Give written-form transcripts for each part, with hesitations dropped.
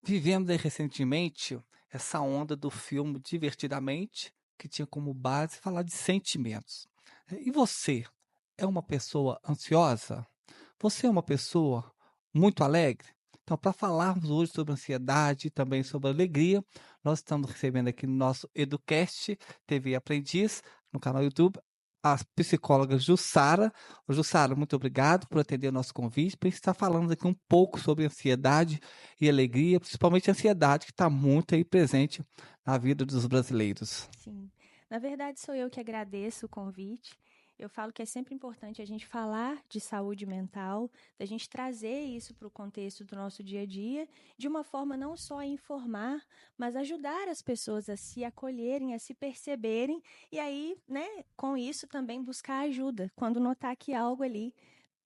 Vivemos aí recentemente essa onda do filme Divertidamente, que tinha como base falar de sentimentos. E você é uma pessoa ansiosa? Você é uma pessoa muito alegre? Então, para falarmos hoje sobre ansiedade e também sobre alegria, nós estamos recebendo aqui no nosso Educast TV Aprendiz, no canal YouTube, a psicóloga Jussara. Ô, Jussara, muito obrigado por atender o nosso convite, para estar falando aqui um pouco sobre ansiedade e alegria, principalmente a ansiedade que está muito aí presente na vida dos brasileiros. Sim. Na verdade, sou eu que agradeço o convite. Eu falo que é sempre importante a gente falar de saúde mental, da gente trazer isso para o contexto do nosso dia a dia, de uma forma não só a informar, mas ajudar as pessoas a se acolherem, a se perceberem e aí, né, com isso também buscar ajuda quando notar que algo ali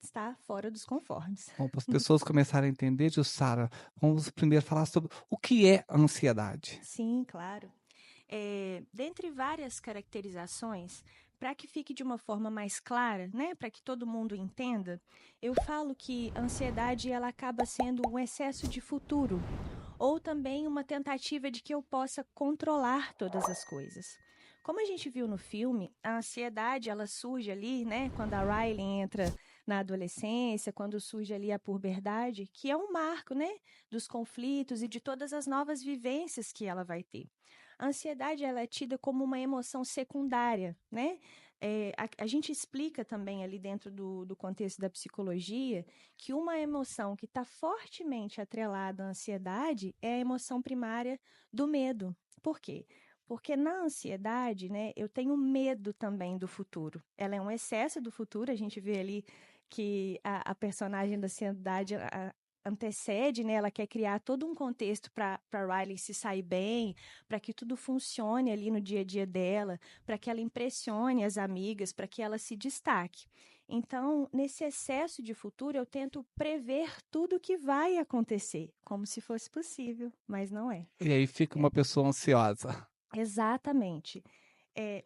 está fora dos conformes. Bom, para as pessoas começarem a entender, Jussara, vamos primeiro falar sobre o que é a ansiedade. Sim, claro. Dentre várias caracterizações, para que fique de uma forma mais clara, né, para que todo mundo entenda, eu falo que a ansiedade ela acaba sendo um excesso de futuro ou também uma tentativa de que eu possa controlar todas as coisas. Como a gente viu no filme, a ansiedade ela surge ali, né, quando a Riley entra na adolescência, quando surge ali a puberdade, que é um marco, né, dos conflitos e de todas as novas vivências que ela vai ter. A ansiedade ela é tida como uma emoção secundária, né? A gente explica também ali dentro do contexto da psicologia que uma emoção que está fortemente atrelada à ansiedade é a emoção primária do medo. Por quê? Porque na ansiedade, né, eu tenho medo também do futuro. Ela é um excesso do futuro, a gente vê ali que a personagem da ansiedade antecede, né? Ela quer criar todo um contexto para Riley se sair bem, para que tudo funcione ali no dia a dia dela, para que ela impressione as amigas, para que ela se destaque. Então, nesse excesso de futuro, eu tento prever tudo o que vai acontecer, como se fosse possível, mas não é. E aí fica É, uma pessoa ansiosa. exatamente.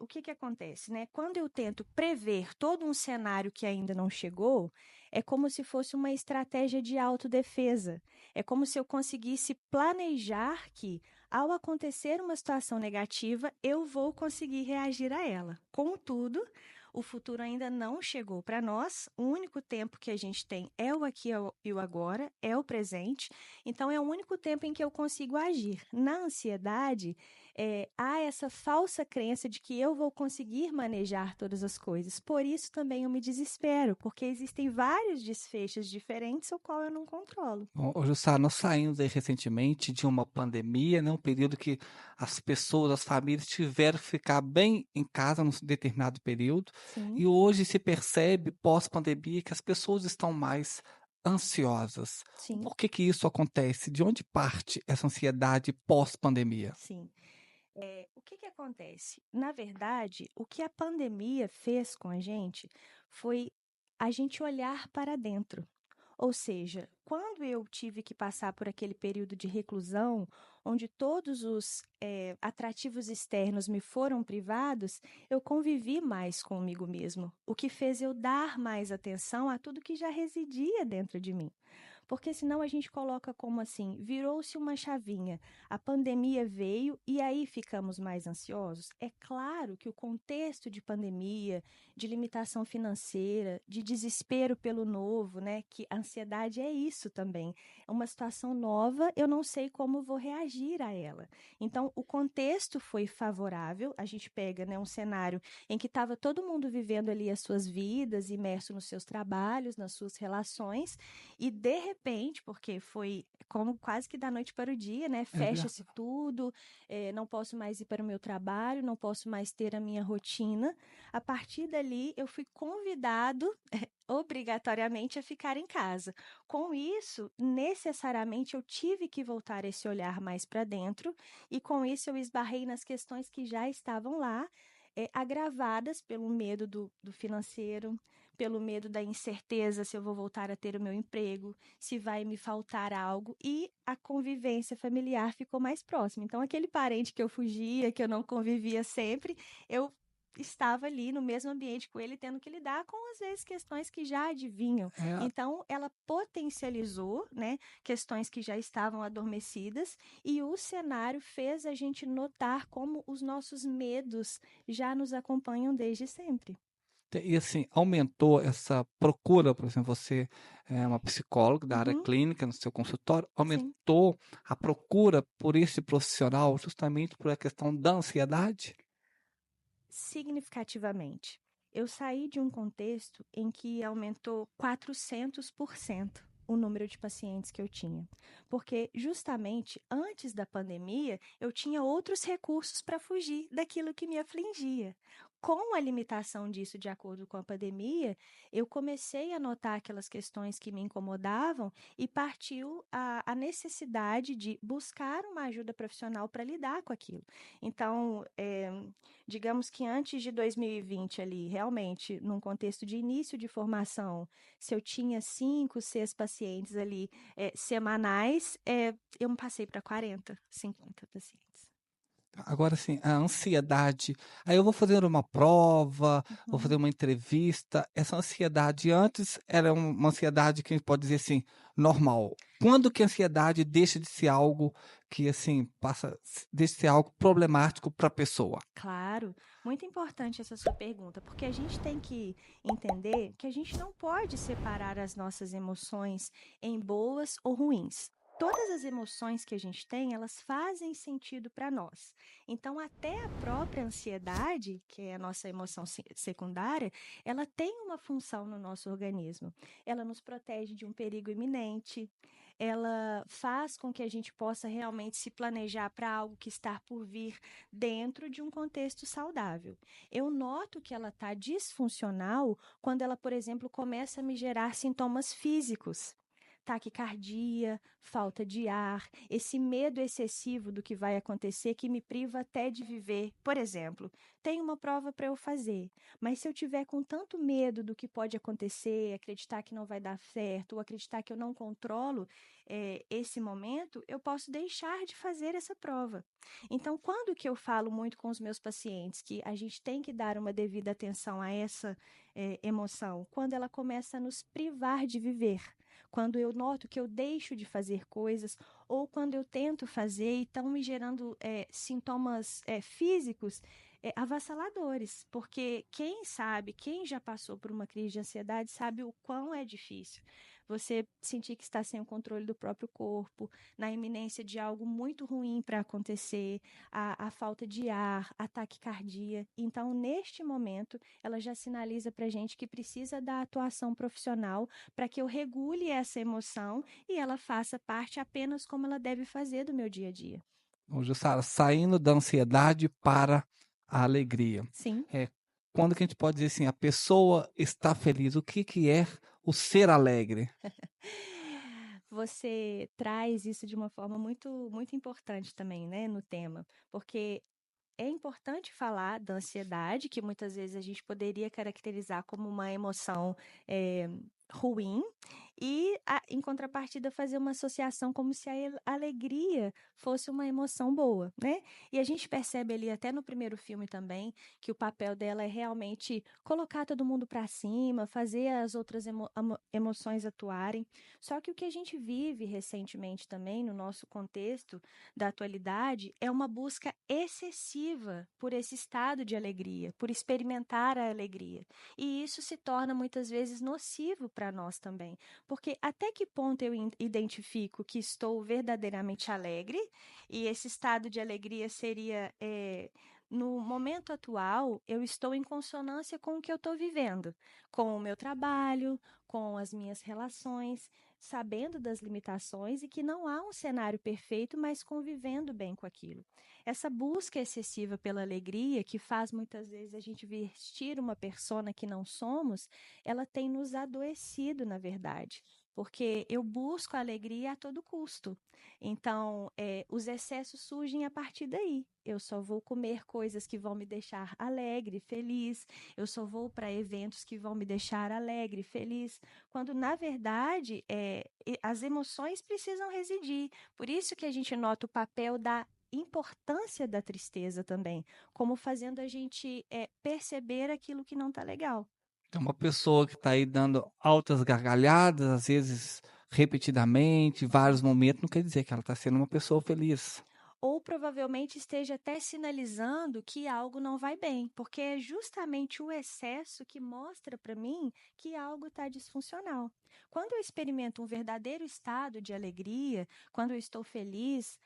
O que que acontece, né? Quando eu tento prever todo um cenário que ainda não chegou, é como se fosse uma estratégia de autodefesa. É como se eu conseguisse planejar que, ao acontecer uma situação negativa, eu vou conseguir reagir a ela. Contudo, o futuro ainda não chegou para nós. O único tempo que a gente tem é o aqui e o agora, é o presente. Então, é o único tempo em que eu consigo agir. Na ansiedade, há essa falsa crença de que eu vou conseguir manejar todas as coisas. Por isso também eu me desespero, porque existem vários desfechos diferentes, o qual eu não controlo. Bom, ô, Jussara, nós saímos aí recentemente de uma pandemia, né, um período que as pessoas, as famílias tiveram que ficar bem em casa num determinado período, Sim, e hoje se percebe, pós-pandemia, que as pessoas estão mais ansiosas. sim, Por que que isso acontece? De onde parte essa ansiedade pós-pandemia? sim. O que que acontece? Na verdade, o que a pandemia fez com a gente foi a gente olhar para dentro. Ou seja, quando eu tive que passar por aquele período de reclusão, onde todos os atrativos externos me foram privados, eu convivi mais comigo mesmo, o que fez eu dar mais atenção a tudo que já residia dentro de mim. Porque senão a gente coloca como assim, virou-se uma chavinha, a pandemia veio e aí ficamos mais ansiosos. É claro que o contexto de pandemia, de limitação financeira, de desespero pelo novo, né, que a ansiedade é isso também. É uma situação nova, eu não sei como vou reagir a ela. Então, o contexto foi favorável. A gente pega, né, um cenário em que estava todo mundo vivendo ali as suas vidas, imerso nos seus trabalhos, nas suas relações, e de repente, porque foi como quase que da noite para o dia, né? É verdade. Fecha-se tudo, não posso mais ir para o meu trabalho, não posso mais ter a minha rotina. A partir dali, eu fui convidado obrigatoriamente a ficar em casa. Com isso, necessariamente eu tive que voltar esse olhar mais para dentro, e com isso eu esbarrei nas questões que já estavam lá, agravadas pelo medo do financeiro, pelo medo da incerteza se eu vou voltar a ter o meu emprego, se vai me faltar algo, e a convivência familiar ficou mais próxima. Então, aquele parente que eu fugia, que eu não convivia sempre, eu estava ali no mesmo ambiente com ele, tendo que lidar com, às vezes, questões que já adivinham. É, Então, ela potencializou, né, questões que já estavam adormecidas, e o cenário fez a gente notar como os nossos medos já nos acompanham desde sempre. e assim, aumentou essa procura, por exemplo, você é uma psicóloga da área Uhum, clínica no seu consultório, sim. aumentou a procura por esse profissional justamente por a questão da ansiedade? Significativamente. Eu saí de um contexto em que aumentou 400% o número de pacientes que eu tinha, porque justamente antes da pandemia eu tinha outros recursos para fugir daquilo que me afligia. Com a limitação disso, de acordo com a pandemia, eu comecei a notar aquelas questões que me incomodavam e partiu a necessidade de buscar uma ajuda profissional para lidar com aquilo. Então, digamos que antes de 2020 ali, realmente, num contexto de início de formação, se eu tinha 5, 6 pacientes ali semanais, eu me passei para 40, 50 pacientes. Agora, assim, a ansiedade, aí eu vou fazer uma prova, vou fazer Uhum. uma entrevista, essa ansiedade antes era uma ansiedade que a gente pode dizer assim, normal. Quando que a ansiedade deixa de ser algo que, assim, deixa de ser algo problemático para a pessoa? Claro, muito importante essa sua pergunta, porque a gente tem que entender que a gente não pode separar as nossas emoções em boas ou ruins. Todas as emoções que a gente tem, elas fazem sentido para nós. Então, até a própria ansiedade, que é a nossa emoção secundária, ela tem uma função no nosso organismo. Ela nos protege de um perigo iminente, ela faz com que a gente possa realmente se planejar para algo que está por vir dentro de um contexto saudável. Eu noto que ela está disfuncional quando ela, por exemplo, começa a me gerar sintomas físicos. Taquicardia, falta de ar, esse medo excessivo do que vai acontecer que me priva até de viver. Por exemplo, tem uma prova para eu fazer, mas se eu tiver com tanto medo do que pode acontecer, acreditar que não vai dar certo, ou acreditar que eu não controlo esse momento, eu posso deixar de fazer essa prova. Então, quando que eu falo muito com os meus pacientes que a gente tem que dar uma devida atenção a essa emoção? Quando ela começa a nos privar de viver. Quando eu noto que eu deixo de fazer coisas, ou quando eu tento fazer e estão me gerando sintomas físicos avassaladores. Porque quem sabe, quem já passou por uma crise de ansiedade, sabe o quão é difícil. Você sentir que está sem o controle do próprio corpo, na iminência de algo muito ruim para acontecer, a falta de ar, ataque cardíaco. Então, neste momento, ela já sinaliza para a gente que precisa da atuação profissional para que eu regule essa emoção e ela faça parte apenas como ela deve fazer do meu dia a dia. Ô, Jussara, saindo da ansiedade para a alegria. Sim. É, quando que a gente pode dizer assim, a pessoa está feliz, o que que é o ser alegre? Você traz isso de uma forma muito importante também, né, no tema, porque é importante falar da ansiedade, que muitas vezes a gente poderia caracterizar como uma emoção ruim, e em contrapartida fazer uma associação como se a alegria fosse uma emoção boa, né? E a gente percebe ali até no primeiro filme também que o papel dela é realmente colocar todo mundo para cima, fazer as outras emoções atuarem. Só que o que a gente vive recentemente também no nosso contexto da atualidade é uma busca excessiva por esse estado de alegria, por experimentar a alegria. E isso se torna muitas vezes nocivo para nós também, porque até que ponto eu identifico que estou verdadeiramente alegre, e esse estado de alegria seria. No momento atual, eu estou em consonância com o que eu estou vivendo, com o meu trabalho, com as minhas relações, sabendo das limitações e que não há um cenário perfeito, mas convivendo bem com aquilo. Essa busca excessiva pela alegria, que faz muitas vezes a gente vestir uma persona que não somos, ela tem nos adoecido, na verdade. Porque eu busco a alegria a todo custo. Então, os excessos surgem a partir daí. Eu só vou comer coisas que vão me deixar alegre, feliz. Eu só vou para eventos que vão me deixar alegre, feliz. Quando, na verdade, as emoções precisam residir. Por isso que a gente nota o papel da importância da tristeza também, como fazendo a gente perceber aquilo que não está legal. É uma pessoa que está aí dando altas gargalhadas, às vezes repetidamente, vários momentos, não quer dizer que ela está sendo uma pessoa feliz. Ou provavelmente esteja até sinalizando que algo não vai bem, porque é justamente o excesso que mostra para mim que algo está disfuncional. Quando eu experimento um verdadeiro estado de alegria, quando eu estou feliz,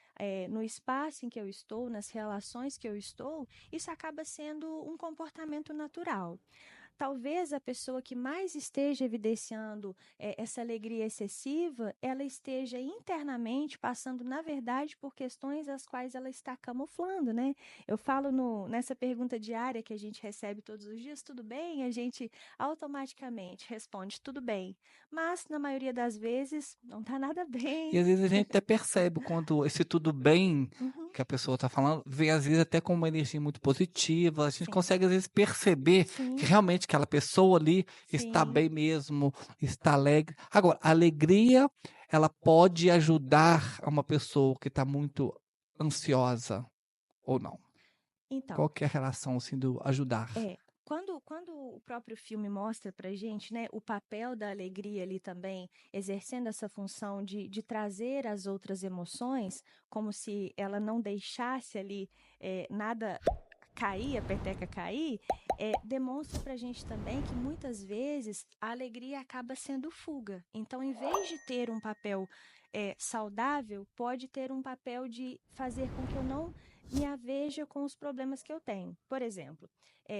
no espaço em que eu estou, nas relações que eu estou, isso acaba sendo um comportamento natural. Talvez a pessoa que mais esteja evidenciando essa alegria excessiva, ela esteja internamente passando, na verdade, por questões as quais ela está camuflando, né? Eu falo nessa pergunta diária que a gente recebe todos os dias, tudo bem? A gente automaticamente responde, tudo bem. Mas, na maioria das vezes, não está nada E bem. às vezes a gente até percebe quando esse tudo bem Uhum, que a pessoa está falando, vem às vezes até com uma energia muito positiva, a gente sim, consegue às vezes perceber que sim, realmente aquela pessoa ali está sim. bem mesmo, está alegre. Agora, a alegria, ela pode ajudar uma pessoa que está muito ansiosa ou não? Então, Qual que é a relação assim do ajudar? é, quando o próprio filme mostra pra gente, né, o papel da alegria ali também, exercendo essa função de trazer as outras emoções, como se ela não deixasse ali nada cair, a peteca cair, demonstra pra gente também que muitas vezes a alegria acaba sendo fuga. Então, em vez de ter um papel saudável, pode ter um papel de fazer com que eu não me aveja com os problemas que eu tenho. Por exemplo,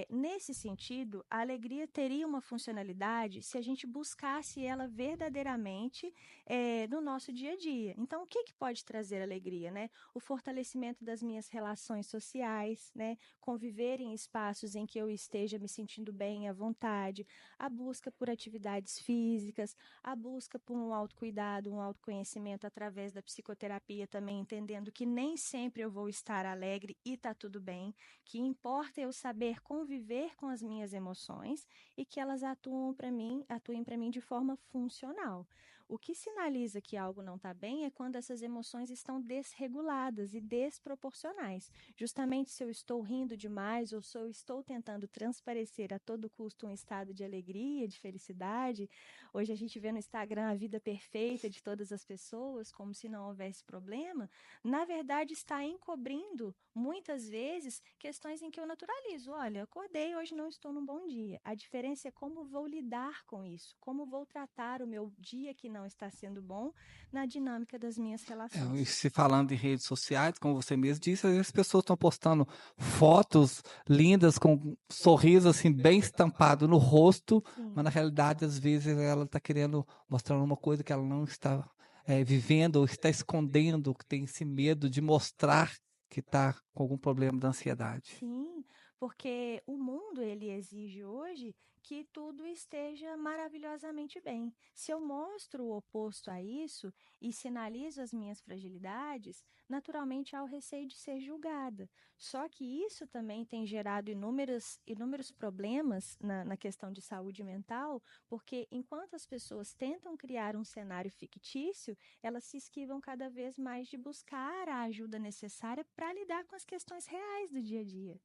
nesse sentido, a alegria teria uma funcionalidade se a gente buscasse ela verdadeiramente no nosso dia a dia. Então, o que, que pode trazer alegria, né? O fortalecimento das minhas relações sociais, né? Conviver em espaços em que eu esteja me sentindo bem à vontade, a busca por atividades físicas, a busca por um autocuidado, um autoconhecimento através da psicoterapia também, entendendo que nem sempre eu vou estar alegre e tá tudo bem, que importa eu saber conviver com as minhas emoções e que elas atuem para mim de forma funcional. O que sinaliza que algo não está bem é quando essas emoções estão desreguladas e desproporcionais. Justamente se eu estou rindo demais ou se eu estou tentando transparecer a todo custo um estado de alegria, de felicidade. Hoje a gente vê no Instagram a vida perfeita de todas as pessoas, como se não houvesse problema. Na verdade, está encobrindo, muitas vezes, questões em que eu naturalizo. Olha, acordei, hoje não estou num bom dia. A diferença é como vou lidar com isso, como vou tratar o meu dia que não está sendo bom na dinâmica das minhas E relações. se falando em redes sociais, como você mesmo disse, às vezes as pessoas estão postando fotos lindas com um sorriso assim bem estampado no rosto, Sim. mas na realidade às vezes ela está querendo mostrar uma coisa que ela não está vivendo ou está escondendo, que tem esse medo de mostrar que está com algum problema de ansiedade. Sim, porque o mundo ele exige hoje que tudo esteja maravilhosamente bem. Se eu mostro o oposto a isso e sinalizo as minhas fragilidades, naturalmente há o receio de ser julgada. Só que isso também tem gerado inúmeros problemas na questão de saúde mental, porque enquanto as pessoas tentam criar um cenário fictício, elas se esquivam cada vez mais de buscar a ajuda necessária para lidar com as questões reais do dia a dia.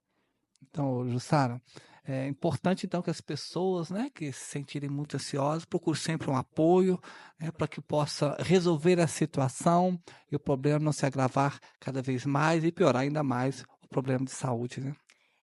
Então, Jussara, é importante então que as pessoas, né, que se sentirem muito ansiosas, procurem sempre um apoio, né, para que possa resolver a situação e o problema não se agravar cada vez mais e piorar ainda mais o problema de saúde, né?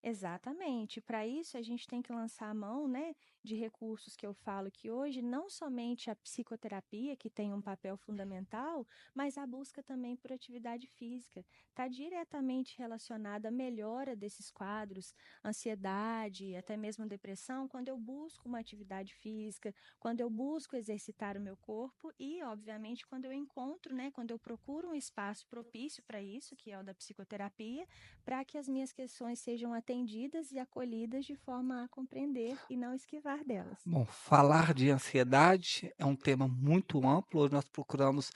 Exatamente. Para isso, a gente tem que lançar a mão, né, de recursos que eu falo que hoje, não somente a psicoterapia, que tem um papel fundamental, mas a busca também por atividade física. Está diretamente relacionada à melhora desses quadros, ansiedade, até mesmo depressão, quando eu busco uma atividade física, quando eu busco exercitar o meu corpo e, obviamente, quando eu encontro, né, quando eu procuro um espaço propício para isso, que é o da psicoterapia, para que as minhas questões sejam atendidas e acolhidas de forma a compreender e não esquivar delas. Bom, falar de ansiedade é um tema muito amplo. Hoje nós procuramos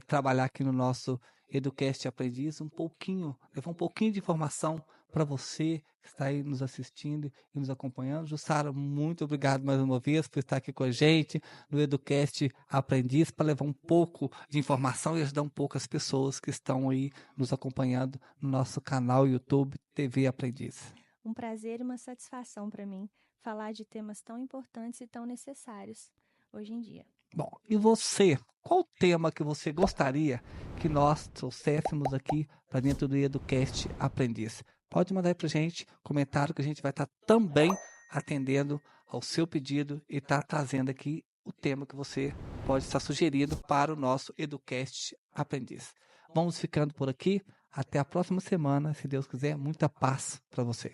trabalhar aqui no nosso Educast Aprendiz levar um pouquinho de informação para você que está aí nos assistindo e nos acompanhando. Jussara, muito obrigado mais uma vez por estar aqui com a gente no Educast Aprendiz, para levar um pouco de informação e ajudar um pouco as pessoas que estão aí nos acompanhando no nosso canal YouTube TV Aprendiz. Um prazer e uma satisfação para mim falar de temas tão importantes e tão necessários hoje em dia. Bom, e você? Qual tema que você gostaria que nós trouxéssemos aqui para dentro do Educast Aprendiz? Pode mandar aí para a gente comentário que a gente vai estar também atendendo ao seu pedido e estar trazendo aqui o tema que você pode estar sugerindo para o nosso Educast Aprendiz. Vamos ficando por aqui. Até a próxima semana, se Deus quiser. Muita paz para você.